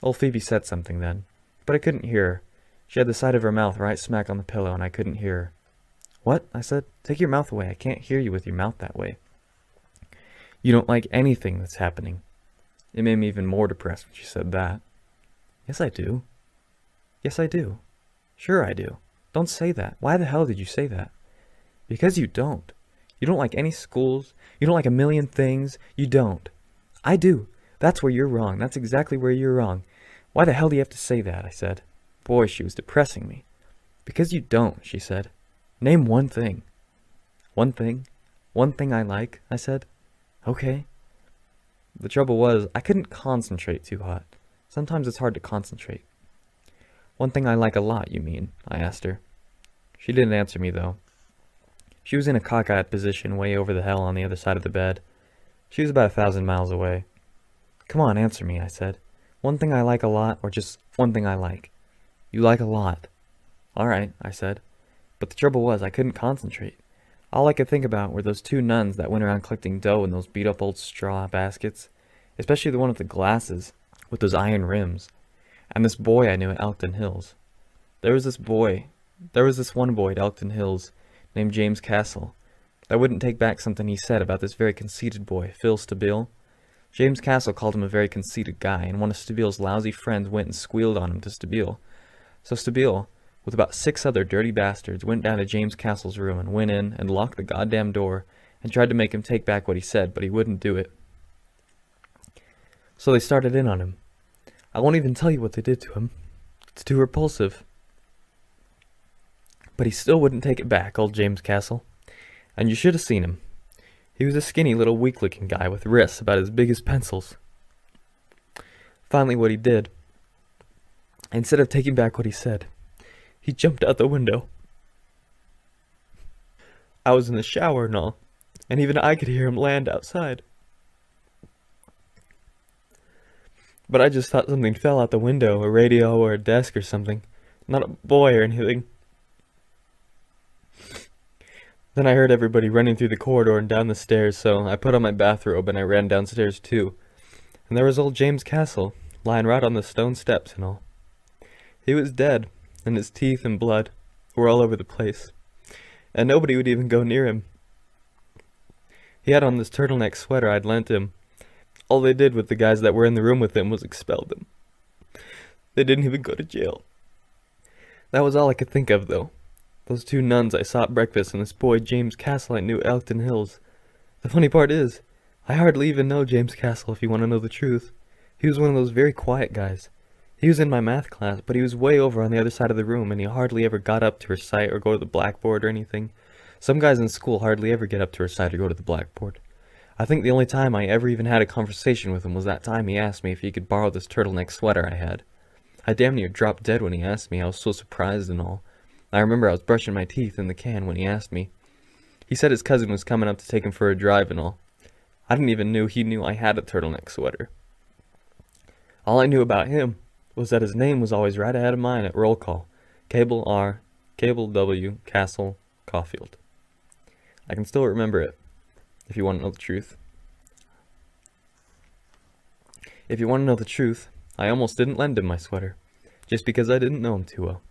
Old Phoebe said something then, but I couldn't hear her. She had the side of her mouth right smack on the pillow, and I couldn't hear her. "What?" I said. "Take your mouth away. I can't hear you with your mouth that way." "You don't like anything that's happening." It made me even more depressed when she said that. "Yes, I do." "Yes, I do." "Sure, I do." "Don't say that. Why the hell did you say that?" "Because you don't. You don't like any schools. You don't like a million things. You don't." "I do. That's where you're wrong. That's exactly where you're wrong. Why the hell do you have to say that?" I said. Boy, she was depressing me. "Because you don't," she said. "Name one thing." "One thing? One thing I like," I said. "Okay." The trouble was, I couldn't concentrate too hot. Sometimes it's hard to concentrate. "One thing I like a lot, you mean?" I asked her. She didn't answer me, though. She was in a cockeyed position way over the hell on the other side of the bed. She was about 1,000 miles away. "Come on, answer me," I said. "One thing I like a lot, or just one thing I like?" "You like a lot." "All right," I said. But the trouble was, I couldn't concentrate. All I could think about were those two nuns that went around collecting dough in those beat-up old straw baskets, especially the one with the glasses, with those iron rims, and this boy I knew at Elkton Hills. There was this one boy at Elkton Hills, named James Castle, that wouldn't take back something he said about this very conceited boy, Phil Stabile. James Castle called him a very conceited guy, and one of Stabile's lousy friends went and squealed on him to Stabile. So Stabile, with about 6 other dirty bastards, went down to James Castle's room and went in and locked the goddamn door and tried to make him take back what he said, but he wouldn't do it. So they started in on him. I won't even tell you what they did to him. It's too repulsive. But he still wouldn't take it back, old James Castle. And you should have seen him. He was a skinny little weak-looking guy with wrists about as big as pencils. Finally, what he did, instead of taking back what he said, he jumped out the window. I was in the shower and all, and even I could hear him land outside. But I just thought something fell out the window, a radio or a desk or something, not a boy or anything. Then I heard everybody running through the corridor and down the stairs, so I put on my bathrobe and I ran downstairs too. And there was old James Castle, lying right on the stone steps and all. He was dead, and his teeth and blood were all over the place, and nobody would even go near him. He had on this turtleneck sweater I'd lent him. All they did with the guys that were in the room with him was expel them. They didn't even go to jail. That was all I could think of, though. Those two nuns I saw at breakfast and this boy James Castle I knew at Elkton Hills. The funny part is, I hardly even know James Castle, if you want to know the truth. He was one of those very quiet guys. He was in my math class, but he was way over on the other side of the room, and he hardly ever got up to recite or go to the blackboard or anything. Some guys in school hardly ever get up to recite or go to the blackboard. I think the only time I ever even had a conversation with him was that time he asked me if he could borrow this turtleneck sweater I had. I damn near dropped dead when he asked me. I was so surprised and all. I remember I was brushing my teeth in the can when he asked me. He said his cousin was coming up to take him for a drive and all. I didn't even know he knew I had a turtleneck sweater. All I knew about him was that his name was always right ahead of mine at roll call. Cable R, Cable W, Castle, Caulfield. I can still remember it, if you want to know the truth. If you want to know the truth, I almost didn't lend him my sweater, just because I didn't know him too well.